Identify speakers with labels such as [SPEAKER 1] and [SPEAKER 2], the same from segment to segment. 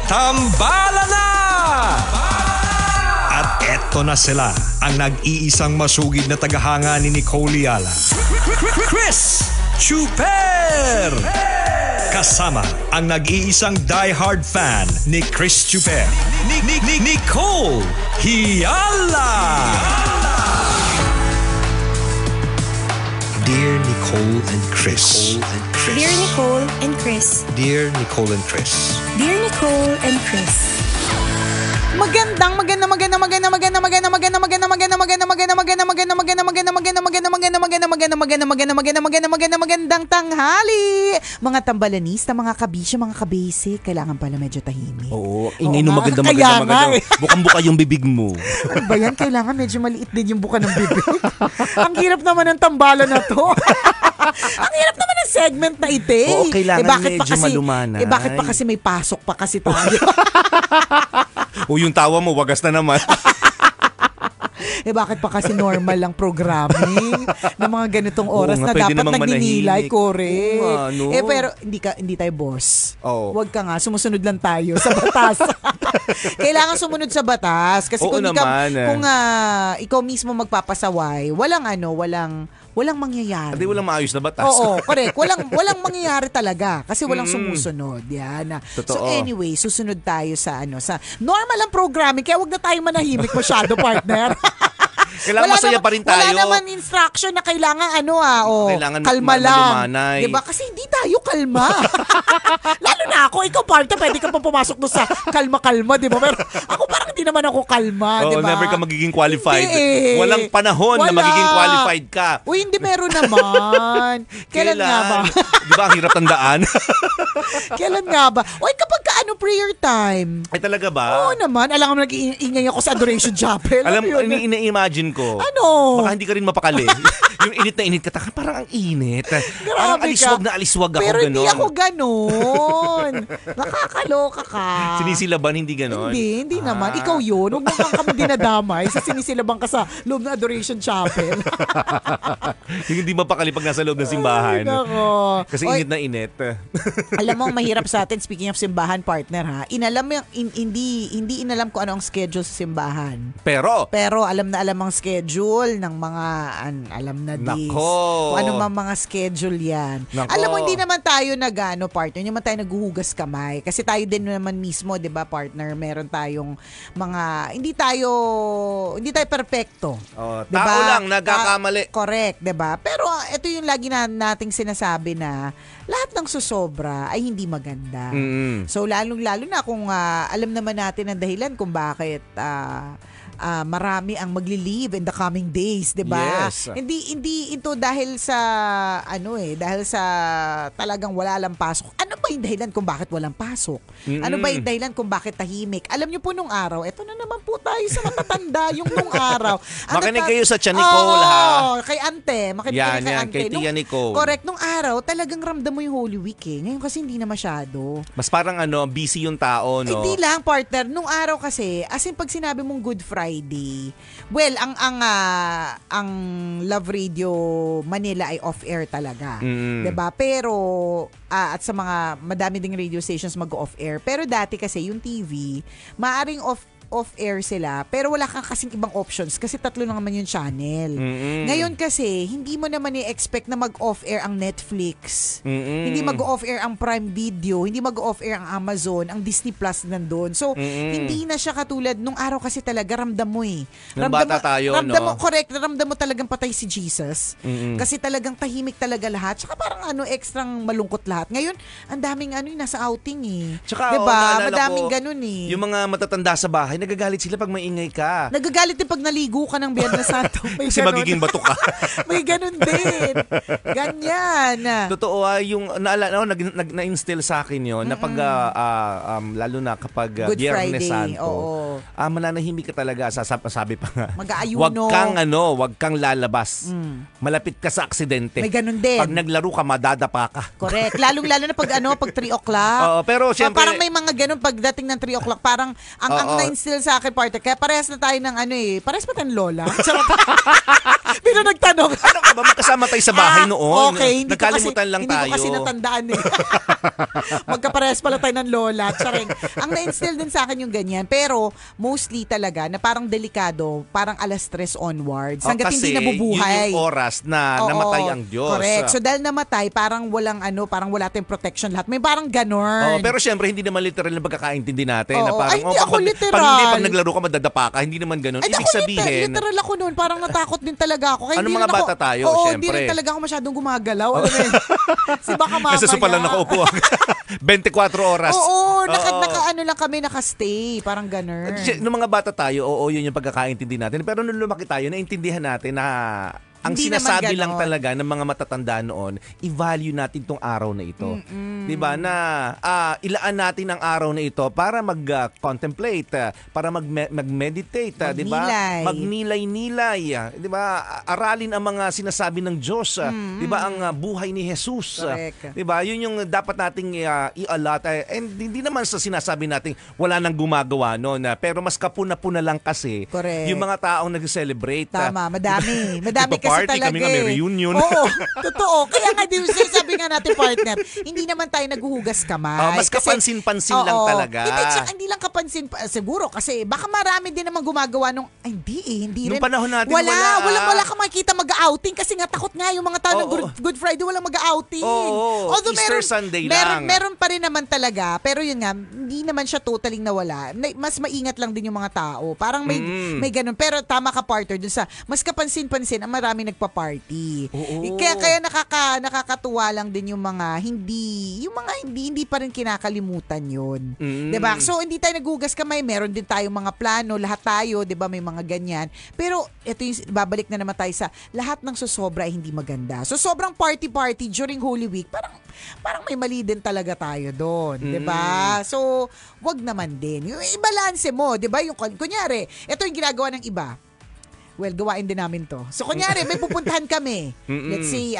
[SPEAKER 1] Tambala na! At eto na sila, ang nag-iisang masugid na tagahanga ni Nicole Yala. Chris Chuper! Kasama ang nag-iisang diehard fan ni Chris Chuper, Nicole Yala! Dear Nicole and Chris.
[SPEAKER 2] Dear Nicole and Chris.
[SPEAKER 1] Dear Nicole and Chris.
[SPEAKER 2] Dear Nicole and Chris.
[SPEAKER 3] Magandang tanghali mga tambalanista, mga kabisyo, mga kabasic. Kailangan pala medyo tahimik.
[SPEAKER 4] Oo, ingay no maganda. Bukang-buka yung bibig mo.
[SPEAKER 3] Ano ba yan? Kailangan medyo maliit din yung buka ng bibig. Ang hirap naman ng tambala na to. Ang hirap naman ng segment na ito.
[SPEAKER 4] Oo, kailangan medyo malumanay.
[SPEAKER 3] Bakit pa kasi may pasok pa kasi tayo?
[SPEAKER 4] O yung tawa mo, wagas na naman.
[SPEAKER 3] Bakit pa kasi normal lang programming ng mga ganitong oras na dapat nagninilay, correct. Pero hindi tayo boss. Huwag ka nga, sumusunod lang tayo sa batas. Kailangan sumunod sa batas kasi kung ikaw mismo magpapasaway, walang mangyayari.
[SPEAKER 4] Hindi, walang maayos na batas.
[SPEAKER 3] Oo, correct. Walang mangyayari talaga kasi walang sumusunod. Yan.
[SPEAKER 4] Totoo.
[SPEAKER 3] So anyway, susunod tayo sa normal ang programming kaya wag na tayo manahimik masyado, partner.
[SPEAKER 4] Kailangan masaya pa rin tayo.
[SPEAKER 3] Wala naman instruction na kailangan
[SPEAKER 4] kailangan
[SPEAKER 3] kalma lang.
[SPEAKER 4] Malumanay.
[SPEAKER 3] Diba? Kasi hindi tayo kalma. Lalo na ako, ikaw partner, pwede ka pa pumasok doon sa kalma-kalma, diba? Pero ako parang hindi naman ako kalma, diba?
[SPEAKER 4] Never ka magiging qualified.
[SPEAKER 3] Hindi.
[SPEAKER 4] Walang panahon na magiging qualified ka.
[SPEAKER 3] Uy, hindi meron naman. Kailan nga ba?
[SPEAKER 4] Diba, ang hirap tandaan?
[SPEAKER 3] Kailan nga ba? Uy, kapag prayer time.
[SPEAKER 4] Ay, talaga ba?
[SPEAKER 3] Oo naman. Alam mo, nag-iingay ako sa Adoration Chapel.
[SPEAKER 4] Alam mo, ina-imagine ko.
[SPEAKER 3] Ano?
[SPEAKER 4] Baka hindi ka rin mapakali. Yung init na init ka, parang ang init. Parang aliswag na aliswag ako.
[SPEAKER 3] Pero
[SPEAKER 4] ganon.
[SPEAKER 3] Hindi ako ganon. Nakakaloka ka.
[SPEAKER 4] Sinisilaban, hindi ganon?
[SPEAKER 3] Hindi naman. Ikaw yun. Huwag mo kami dinadamay sa sinisilaban ka sa loob ng Adoration Chapel.
[SPEAKER 4] Yung hindi mapakali pag nasa loob ng simbahan.
[SPEAKER 3] Ay, nako.
[SPEAKER 4] Kasi init na init.
[SPEAKER 3] Alam mo, mahirap sa atin, speaking of simbahan, partner, ha? Hindi inalam ko ano ang schedule sa simbahan. Pero alam na alam ang schedule ng mga alam na days.
[SPEAKER 4] Nako.
[SPEAKER 3] Kung ano mga schedule yan.
[SPEAKER 4] Nako.
[SPEAKER 3] Alam mo, hindi naman tayo partner, hindi naman tayo naghuhugas kamay. Kasi tayo din naman mismo, 'di ba, partner, meron tayong mga hindi tayo perfecto.
[SPEAKER 4] Diba? Tao lang nagkakamali.
[SPEAKER 3] Correct, 'di ba? Pero ito yung lagi nating sinasabi na lahat ng susobra ay hindi maganda. So lalong-lalo na kung alam naman natin ang dahilan kung bakit marami ang magli-leave in the coming days, 'di ba?
[SPEAKER 4] Yes.
[SPEAKER 3] Hindi ito dahil sa dahil sa talagang wala lang pasok. Ano ba yung dahilan kung bakit walang pasok? Ano ba yung dahilan kung bakit tahimik? Alam niyo po nung araw, eto na naman po tayo sa matatanda yung nung araw.
[SPEAKER 4] Makinig kayo sa Tia Nicole, ha?
[SPEAKER 3] Kay Ante, makinig kayo kay Ante.
[SPEAKER 4] Kay Tia Nicole.
[SPEAKER 3] Correct, nung araw talagang ramdam mo yung Holy Week eh. Ngayon kasi hindi na masyado.
[SPEAKER 4] Mas parang busy yung tao, no?
[SPEAKER 3] Hindi lang, partner. Nung araw kasi, as in pag sinabi mong Good Friday, well, ang Love Radio Manila ay off-air talaga. 'Di ba? Pero at sa mga madami ding radio stations mag-off-air. Pero dati kasi yung TV, maaring off-air sila, pero wala kang kasing ibang options kasi 3 lang naman yung channel. Ngayon kasi, hindi mo naman i-expect na mag-off-air ang Netflix. Hindi mag-off-air ang Prime Video, hindi mag-off-air ang Amazon, ang Disney Plus nandun. So, hindi na siya katulad nung araw kasi talaga ramdam mo eh.
[SPEAKER 4] Nung bata tayo,
[SPEAKER 3] ramdam mo, correct, ramdam mo talagang patay si Jesus. Kasi talagang tahimik talaga lahat. Tsaka parang extrang malungkot lahat. Ngayon, ang daming nasa outing eh.
[SPEAKER 4] Tsaka,
[SPEAKER 3] diba? Madaming ganun eh.
[SPEAKER 4] Yung mga matatanda sa bahay, nagagalit sila pag maingay ka.
[SPEAKER 3] Nagagalit din pag naligo ka ng Biyernes Santo.
[SPEAKER 4] Kasi magiging bato ka.
[SPEAKER 3] May ganun din. Ganyan.
[SPEAKER 4] Totoo, yung na-instill sa akin yun na pag, lalo na kapag Biyernes Santo, mananahimik ka talaga. Sabi pa nga,
[SPEAKER 3] mag-aayuno.
[SPEAKER 4] Wag kang lalabas. Malapit ka sa aksidente.
[SPEAKER 3] May ganun din.
[SPEAKER 4] Pag naglaro ka, madadapa ka.
[SPEAKER 3] Correct. Lalo na pag 3 o'clock.
[SPEAKER 4] Pero syempre,
[SPEAKER 3] parang may mga ganun pagdating ng 3 o'clock. Parang ang na-instill na-instill sa akin, partner. Kaya parehas na tayo ng parehas pa tayong lola. Pero nagtanong.
[SPEAKER 4] Ano ka ba? Magkasama tayo sa bahay noon.
[SPEAKER 3] Okay,
[SPEAKER 4] Nagkalimutan lang tayo.
[SPEAKER 3] Hindi ko kasi natandaan Magkaparehas pala tayo ng lola. Charing. Ang na-instill din sa akin yung ganyan. Pero mostly talaga na parang delikado, parang alas 3 onwards. Hanggat hindi nabubuhay.
[SPEAKER 4] Yun yung oras na namatay ang Diyos.
[SPEAKER 3] Correct. So dahil namatay, parang walang parang wala tayong protection lahat. May parang ganon.
[SPEAKER 4] Pero syempre, hindi naman literal na pagkakaintindi natin. Na parang,
[SPEAKER 3] hindi ako literal.
[SPEAKER 4] Pag naglaro ka, madadapa ka. Hindi naman ganon. Ibig sabihin.
[SPEAKER 3] Literal ako noon. Parang natakot din talaga ako. Kaya
[SPEAKER 4] ano mga bata tayo, syempre.
[SPEAKER 3] Hindi rin talaga ako masyadong gumagalaw. Si baka mamaya.
[SPEAKER 4] Nasa sopa lang nakaupo. 24 oras.
[SPEAKER 3] Oo, lang kami, nakastay. Parang ganon.
[SPEAKER 4] Nung mga bata tayo, yun yung pagkakaintindi natin. Pero nung lumaki tayo, naintindihan natin na ang
[SPEAKER 3] hindi
[SPEAKER 4] sinasabi lang talaga ng mga matatanda noon, i-value natin tong araw na ito. 'Di ba? Na ilaan natin ang araw na ito para mag-contemplate, para mag-meditate, 'di ba? Magnilay-nilay, 'di ba? Aralin ang mga sinasabi ng Diyos, 'di ba? Ang buhay ni Jesus, 'di ba? 'Yun yung dapat nating i-alat. And hindi naman sa sinasabi nating wala nang gumagawa noon, pero mas kapuna-puna lang kasi yung mga taong nag-celebrate.
[SPEAKER 3] Tama, madami kasi
[SPEAKER 4] party,
[SPEAKER 3] talaga
[SPEAKER 4] kami nga may reunion.
[SPEAKER 3] Oo, totoo. Kaya nga, sabi nga natin, partner, hindi naman tayo naghuhugas kamay.
[SPEAKER 4] Mas kapansin-pansin lang talaga.
[SPEAKER 3] Hindi lang kapansin, siguro, kasi baka marami din naman gumagawa nung, hindi rin.
[SPEAKER 4] Nung panahon natin,
[SPEAKER 3] wala ka makikita mag-outing kasi nga takot nga yung mga tao ng Good Friday, walang mag-outing.
[SPEAKER 4] Although Easter Sunday lang.
[SPEAKER 3] Meron pa rin naman talaga, pero yun nga, hindi naman siya totaling nawala. Mas maingat lang din yung mga tao. Parang may ganun. Pero tama ka, partner, dun sa mas kapansin-pansin, ang marami nagpa-party. Kaya nakakatuwa lang din yung mga hindi pa rin kinakalimutan yun. 'Di ba? So hindi tayo naghugas kamay, meron din tayong mga plano, lahat tayo, 'di ba, may mga ganyan. Pero ito yung babalik na naman tayo sa lahat ng sosobra ay hindi maganda. So sobrang party during Holy Week, parang may mali din talaga tayo doon, 'di ba? So wag naman din. Yung i-balance mo, 'di ba? Yung kunyari, ito yung ginagawa ng iba. Well, gawain din namin to. So, kunyari, may pupuntahan kami. Let's say,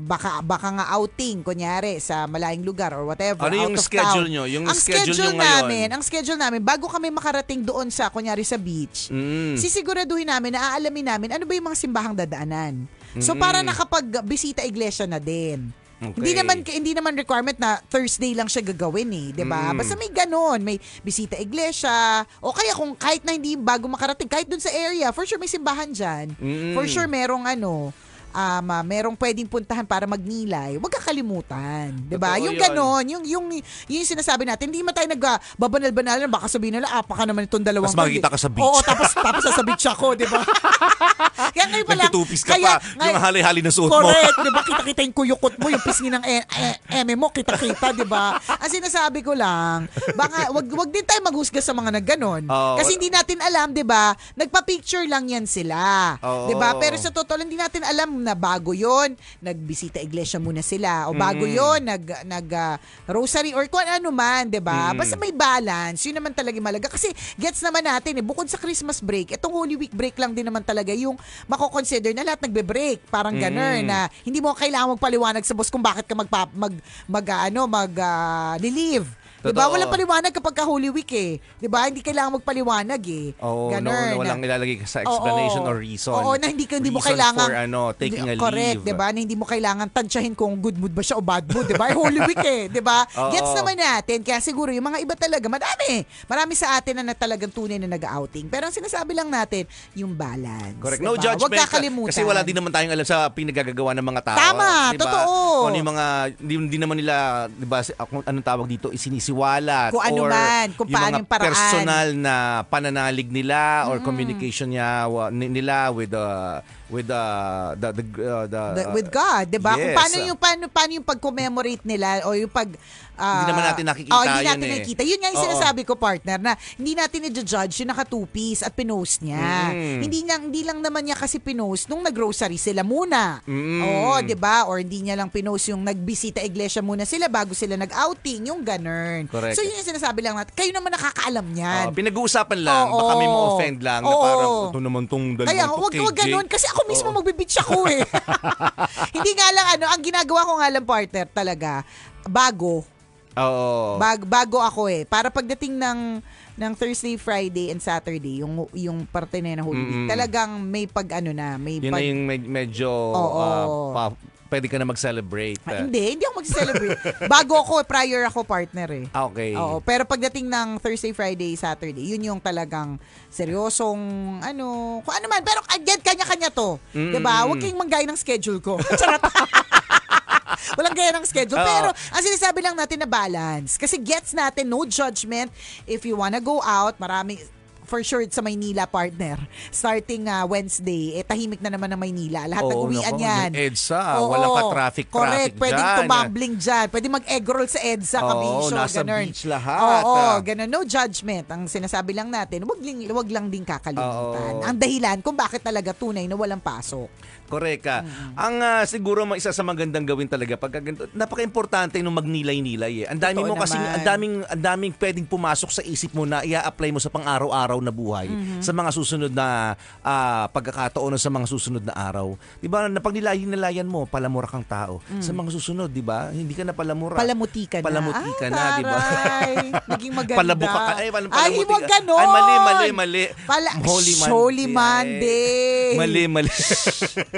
[SPEAKER 3] baka nga outing, kunyari, sa malayong lugar or whatever.
[SPEAKER 4] Ano yung schedule nyo? Yung schedule nyo ngayon?
[SPEAKER 3] Ang schedule namin, bago kami makarating doon sa, kunyari, sa beach, sisiguraduhin namin, naaalamin namin, ano ba yung mga simbahang dadaanan. So, para nakapag-bisita iglesia na din. Okay. Hindi naman requirement na Thursday lang siya gagawin 'di ba? Basta may ganon, may bisita iglesia, o kaya kung kahit na hindi bago makarating, kahit dun sa area, for sure may simbahan diyan. For sure merong merong pwedeng puntahan para magnilay, huwag kakalimutan. Diba? Yung ganon, yung sinasabi natin, hindi man tayo nagbabanal-banal, baka sabihin nila, pa ka naman itong dalawang.
[SPEAKER 4] Mas makikita ka sa beach.
[SPEAKER 3] Oo, tapos sa beach ako, diba? Kaya ngayon pala.
[SPEAKER 4] Nagtutupis ka pa, yung hali-hali na suot mo.
[SPEAKER 3] Correct, diba? Kita-kita yung kuyukot mo, yung pisngi ng eme mo, kita-kita, diba? Ang sinasabi ko lang, baka wag din tayo maghusga sa mga nagganon. Kasi hindi natin alam, diba? Nagpa-picture lang yan sila. Diba? Pero sa totoo, hindi natin alam na bago yon nagbisita iglesia muna sila, o bago yon nag rosary or kung ano man, 'di ba? Basta may balance, yun naman talaga malaga kasi gets naman natin bukod sa Christmas break, itong Holy Week break lang din naman talaga yung mako-consider na lahat nagbe-break, parang ganun na hindi mo kailangan magpaliwanag sa boss kung bakit ka leave. Diba? Walang paliwanag kapag ka Holy Week Diba? Hindi kailangan magpaliwanag
[SPEAKER 4] Ganun. Walang ilalagay sa explanation or reason.
[SPEAKER 3] Na hindi mo kailangan
[SPEAKER 4] for taking a
[SPEAKER 3] correct,
[SPEAKER 4] leave.
[SPEAKER 3] diba? Na hindi mo kailangan tansyahin kung good mood ba siya o bad mood, diba? Holy Week diba? Gets naman natin. Kaya siguro yung mga iba talaga, marami sa atin na talagang tunay na nag-outing. Pero ang sinasabi lang natin, yung balance.
[SPEAKER 4] Correct.
[SPEAKER 3] Diba?
[SPEAKER 4] No judgment.
[SPEAKER 3] Huwag kakalimutan.
[SPEAKER 4] Kasi wala din naman tayong alam sa pinagagagawa ng mga tao.
[SPEAKER 3] Tama,
[SPEAKER 4] diba?
[SPEAKER 3] totoo.
[SPEAKER 4] Kung yung mga, hindi naman nila, diba, anong tawag dito, isinisiwalat.
[SPEAKER 3] Kung ano man, kung paano yung paraan.
[SPEAKER 4] Personal na pananalig nila or communication nila with
[SPEAKER 3] God, 'di ba?
[SPEAKER 4] Yes.
[SPEAKER 3] Kung paano yung pag-commemorate nila o yung
[SPEAKER 4] hindi naman natin nakikita
[SPEAKER 3] hindi natin nakikita. Yun nga yung sinasabi ko, partner, na hindi natin i-judge yung naka-two-piece at pinost niya. Hindi lang naman niya kasi pinost nung nag-grocery sila muna. Oo, 'di ba? Or hindi niya lang pinost yung nagbisita iglesia muna sila bago sila nag-outing, yung ganun.
[SPEAKER 4] Correct.
[SPEAKER 3] So yun yung sinasabi lang natin. Kayo naman nakakaalam niyan.
[SPEAKER 4] Pinag-uusapan lang, baka may ma-offend lang na parang ito naman tong dalawang
[SPEAKER 3] kaya wag ganun kasi ako mismo magbibitch ako Hindi nga lang ang ginagawa ko nga lang, partner, talaga bago
[SPEAKER 4] Oo.
[SPEAKER 3] Bago ako para pagdating ng Thursday, Friday, and Saturday, yung parte na yun ng Holy Week, talagang may may
[SPEAKER 4] Yun na yung medyo pwede ka na mag-celebrate.
[SPEAKER 3] Hindi ako mag-celebrate. Bago ako, prior ako partner
[SPEAKER 4] Okay.
[SPEAKER 3] Oo, pero pagdating ng Thursday, Friday, Saturday, yun yung talagang seryosong kung ano man. Pero again, kanya-kanya to. Diba? Huwag kayong manggaya ng schedule ko. Charot. Walang gaya ng schedule. Pero ang sinasabi lang natin na balance. Kasi gets natin, no judgment. If you wanna go out, marami for sure sa Maynila, partner. Starting Wednesday, tahimik na naman ng Maynila. Lahat nag-uwian yan.
[SPEAKER 4] Yung EDSA, walang ka-traffic
[SPEAKER 3] correct. Pwedeng
[SPEAKER 4] dyan.
[SPEAKER 3] tumambling dyan. Pwede mag-egg roll sa EDSA, Kabisyo.
[SPEAKER 4] Nasa
[SPEAKER 3] ganun.
[SPEAKER 4] beach lahat.
[SPEAKER 3] Ganun. No judgment. Ang sinasabi lang natin, wag lang din kakalimutan. Ang dahilan kung bakit talaga tunay na walang pasok.
[SPEAKER 4] Correct ka. Ang siguro isa sa magandang gawin talaga napaka-importante nung magnilay-nilay. Ang dami mo kasi ang daming pwedeng pumasok sa isip mo na ia-apply mo sa pang-araw-araw na buhay sa mga susunod na pagkakataon sa mga susunod na araw. 'Di ba? Napag-nilayan mo, palamura kang tao. Sa mga susunod, 'di ba? Hindi ka na palamura.
[SPEAKER 3] Palamuti ka na,
[SPEAKER 4] 'di ba?
[SPEAKER 3] Naging maganda.
[SPEAKER 4] Palabuka ka.
[SPEAKER 3] Ay, huwag ganon.
[SPEAKER 4] Mali.
[SPEAKER 3] Holy Monday.
[SPEAKER 4] Mali.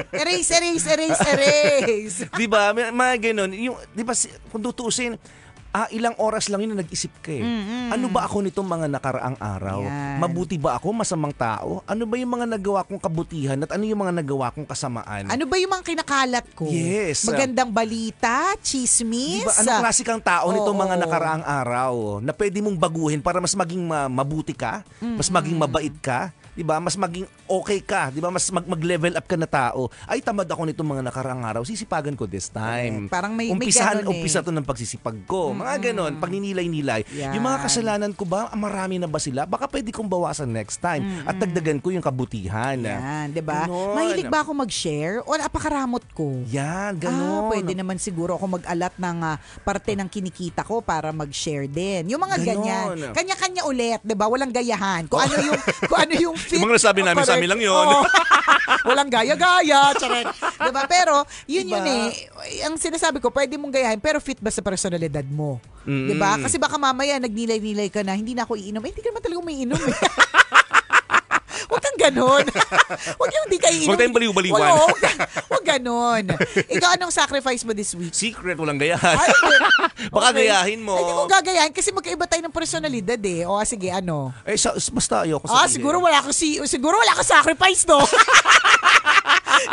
[SPEAKER 3] Erase.
[SPEAKER 4] Di ba? Mga ganun. Di ba, kung tutusin, ilang oras lang yun na nag-isip ka Ano ba ako nitong mga nakaraang araw?
[SPEAKER 3] Yan.
[SPEAKER 4] Mabuti ba ako? Masamang tao? Ano ba yung mga nagawa kong kabutihan at ano yung mga nagawa kong kasamaan?
[SPEAKER 3] Ano ba yung mga kinakalat ko?
[SPEAKER 4] Yes.
[SPEAKER 3] Magandang balita, chismis.
[SPEAKER 4] Diba, anong klase kang tao nitong mga nakaraang araw na pwede mong baguhin para mas maging mabuti ka, mas maging mabait ka, 'di ba? Mas maging okay ka, 'di ba? Mas mag-level up ka na tao. Ay, tamad ako nitong mga nakaraang araw. Sisipagan ko this time.
[SPEAKER 3] Parang may
[SPEAKER 4] umpisa
[SPEAKER 3] ganun
[SPEAKER 4] to ng pagsisipag ko. Mga ganon, pagninilay-nilay.
[SPEAKER 3] Yan.
[SPEAKER 4] Yung mga kasalanan ko ba, marami na ba sila? Baka pwede kong bawasan next time at dagdagan ko yung kabutihan.
[SPEAKER 3] Yan, 'di ba?
[SPEAKER 4] Ganon.
[SPEAKER 3] Mahilig ba ako mag-share o napakaramot ko?
[SPEAKER 4] Yan, ganon.
[SPEAKER 3] Pwede naman siguro ako mag-alat ng parte ng kinikita ko para mag-share din. Yung mga
[SPEAKER 4] Ganon.
[SPEAKER 3] ganyan. Kanya-kanya ulit, 'di ba? Walang gayahan. Kung ano yung fit.
[SPEAKER 4] Yung mga nasabi namin sa amin lang yun.
[SPEAKER 3] Oo. Walang gaya-gaya. Charet. Diba? Pero, yun
[SPEAKER 4] diba?
[SPEAKER 3] Ang sinasabi ko, pwede mong gayahin, pero fit ba sa personalidad mo? Diba? Kasi baka mamaya, nagnilay-nilay ka na, hindi na ako iinom. Hindi ka naman talaga umiinom Huwag kang ganon. Huwag yung hindi ka iinom.
[SPEAKER 4] Huwag tayong baliw-baliwan.
[SPEAKER 3] Huwag ganon. Ikaw, anong sacrifice mo this week?
[SPEAKER 4] Secret, walang gayahan.
[SPEAKER 3] Ay,
[SPEAKER 4] Baka gayahin mo.
[SPEAKER 3] Hindi ko gagayahin kasi magkaiba tayo ng personalidad O sige, ano?
[SPEAKER 4] Basta ayoko sabihin.
[SPEAKER 3] Siguro wala ka sacrifice, no?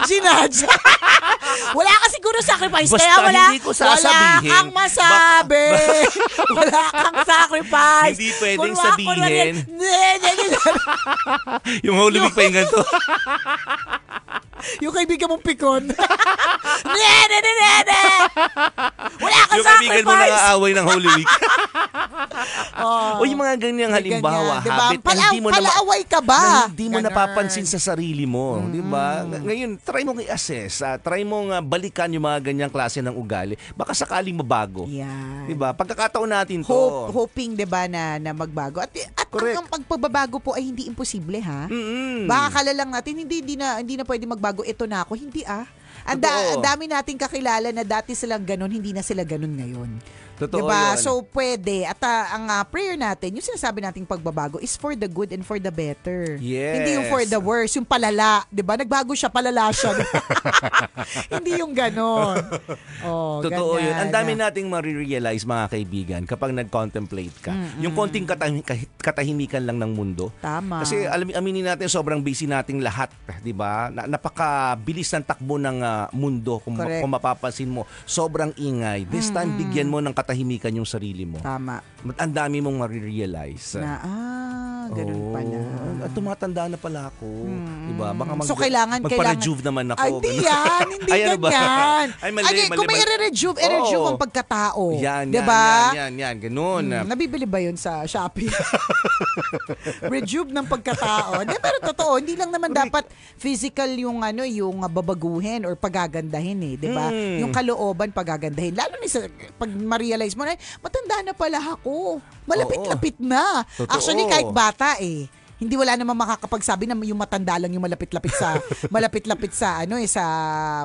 [SPEAKER 3] Ginadja. Wala ka siguro sacrifice.
[SPEAKER 4] Basta
[SPEAKER 3] kaya
[SPEAKER 4] hindi ko sasabihin.
[SPEAKER 3] Wala kang masabi. Wala kang sacrifice.
[SPEAKER 4] Hindi pwedeng sabihin. Yung Holy Week pa yung ganito.
[SPEAKER 3] Yung kaibigan mong pikon. Wala kang
[SPEAKER 4] yung kaibigan mo
[SPEAKER 3] sacrifice.
[SPEAKER 4] nangaaway ng Holy Week. O yung mga ganyang halimbawa,
[SPEAKER 3] diba?
[SPEAKER 4] habit na hindi mo
[SPEAKER 3] palaaway ka ba?
[SPEAKER 4] Na hindi mo napapansin sa sarili mo. Di ba? Ngayon, try mong i-assess. Try mong balikan yung mga ganyang klase ng ugali. Baka sakaling mabago.
[SPEAKER 3] Yan.
[SPEAKER 4] Di ba? Pagkakataon natin to.
[SPEAKER 3] Hoping, di ba, na magbago. At ang pagbabago po ay hindi imposible, ha? Baka kala lang natin, hindi na pwede magbago. Ito na ako. Hindi, Ang dami nating kakilala na dati silang ganun, hindi na sila ganun ngayon.
[SPEAKER 4] Totoo
[SPEAKER 3] diba?
[SPEAKER 4] yun.
[SPEAKER 3] So, pwede. At ang prayer natin, yung sinasabi nating pagbabago is for the good and for the better.
[SPEAKER 4] Yes.
[SPEAKER 3] Hindi yung for the worse, yung palala. Diba? Nagbago siya, palala siya. Hindi yung ganon.
[SPEAKER 4] Totoo
[SPEAKER 3] ganyan.
[SPEAKER 4] yun. Ang dami nating marirealize, mga kaibigan, kapag nag-contemplate ka. Yung konting katahimikan lang ng mundo.
[SPEAKER 3] Tama.
[SPEAKER 4] Kasi aminin natin, sobrang busy nating lahat. Diba? Napakabilis ng takbo ng mundo. Kung mapapansin mo, sobrang ingay. This time, bigyan mo ng katahimikan yung sarili mo.
[SPEAKER 3] Tama.
[SPEAKER 4] Ang dami mong marirealize.
[SPEAKER 3] Ganun pala.
[SPEAKER 4] At tumatanda na pala ako. Diba? Baka
[SPEAKER 3] So,
[SPEAKER 4] magpa-rejuve naman ako.
[SPEAKER 3] Ay, hindi ganyan.
[SPEAKER 4] Ay, mali.
[SPEAKER 3] Kung may i-rejuve ang pagkatao.
[SPEAKER 4] Yan,
[SPEAKER 3] diba?
[SPEAKER 4] yan. Ganun.
[SPEAKER 3] Nabibili ba yun sa Shopee? Rejuve ng pagkatao. Pero totoo, hindi lang naman dapat physical yung babaguhin or pagagandahin diba? Yung kalooban pagagandahin. Lalo na pag ma-realize mo na, matanda na pala ako. Malapit-lapit na.
[SPEAKER 4] Totoo.
[SPEAKER 3] Actually, kahit bata Hindi wala namang makakapagsabi na yung matanda lang yung malapit-lapit sa sa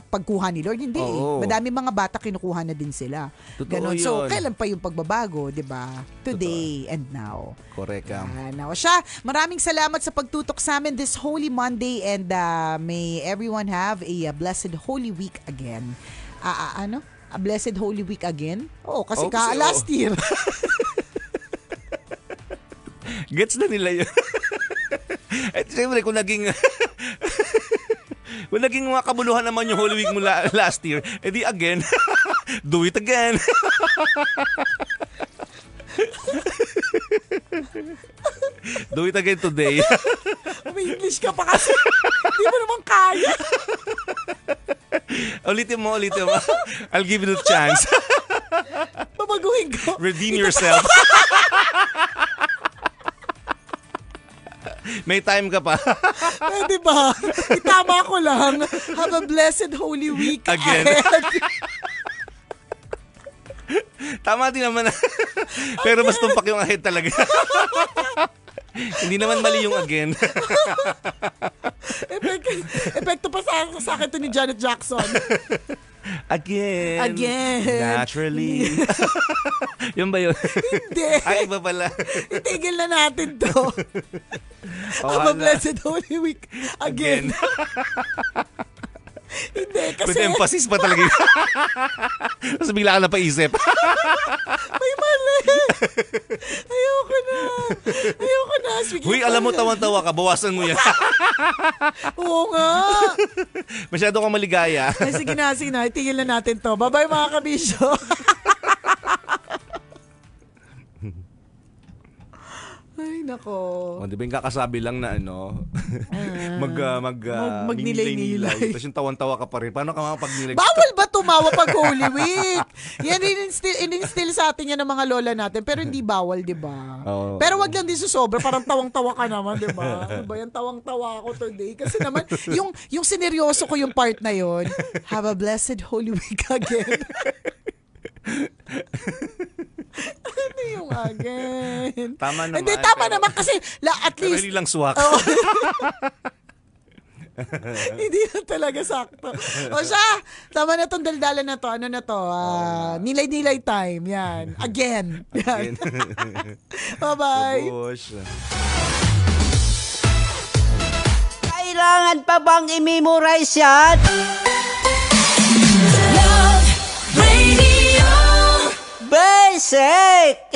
[SPEAKER 3] pagkuha ni Lord. Hindi. Madami mga bata kinukuha na din sila. Ganon. So, kailan pa yung pagbabago, 'di ba? Today and now.
[SPEAKER 4] Correct.
[SPEAKER 3] Now, siya, maraming salamat sa pagtutok sa amin this Holy Monday and may everyone have a blessed Holy Week again. A blessed Holy Week again? Oo, kasi last year.
[SPEAKER 4] Gets na nila yun. At siyempre, kung naging mga kabuluhan naman yung Holy Week mo last year, edi again, do it again. Do it again today.
[SPEAKER 3] May English ka pa kasi. Hindi mo naman kaya.
[SPEAKER 4] Ulitin mo. I'll give you the chance.
[SPEAKER 3] Babaguhin ko.
[SPEAKER 4] Redeem yourself. May time ka pa.
[SPEAKER 3] Di ba? Itama ko lang. Have a blessed Holy Week
[SPEAKER 4] again. Tama din naman. Pero mas tumpak yung ahead talaga. Hindi naman mali yung again.
[SPEAKER 3] Epekto pa sa akin to ni Janet Jackson.
[SPEAKER 4] Again. Naturally. Yun ba yun?
[SPEAKER 3] Hindi.
[SPEAKER 4] Ay, iba pala.
[SPEAKER 3] Itigil na natin to. Have a blessed Holy Week again. Hindi, kasi...
[SPEAKER 4] With emphasis pa talaga. Tapos bigla ka na paisip.
[SPEAKER 3] May mali. Ayoko na.
[SPEAKER 4] Huy, alam mo, tawan-tawa ka. Bawasan mo yan.
[SPEAKER 3] Oo nga.
[SPEAKER 4] Masyado kang maligaya.
[SPEAKER 3] Ay, sige na. Itigil na natin to. Bye-bye mga kabisyo. Ay, nako.
[SPEAKER 4] Di ba yung kakasabi lang na magnilay-nilay. Tapos yung tawan-tawa ka pa rin. Paano ka makapag-nilay?
[SPEAKER 3] Bawal ba tumawa pag Holy Week? Yan, in-instill sa atin yan ng mga lola natin. Pero hindi bawal, di ba? Pero wag lang din susobra. Parang tawang-tawa ka naman, di ba? Ano ba yan? Tawang-tawa ako today. Kasi naman, yung sineryoso ko yung part na yon. Have a blessed Holy Week again. Ano yung again?
[SPEAKER 4] Tama naman.
[SPEAKER 3] Hindi, tama naman kasi at least...
[SPEAKER 4] Pero hindi lang swak.
[SPEAKER 3] Hindi na talaga sakto. O siya, tama na itong daldalan na to. Ano na to? Nilay-nilay time. Yan. Again. Yan. Bye-bye.
[SPEAKER 5] Kailangan pa bang i-memorize yan? Love Radio Basic!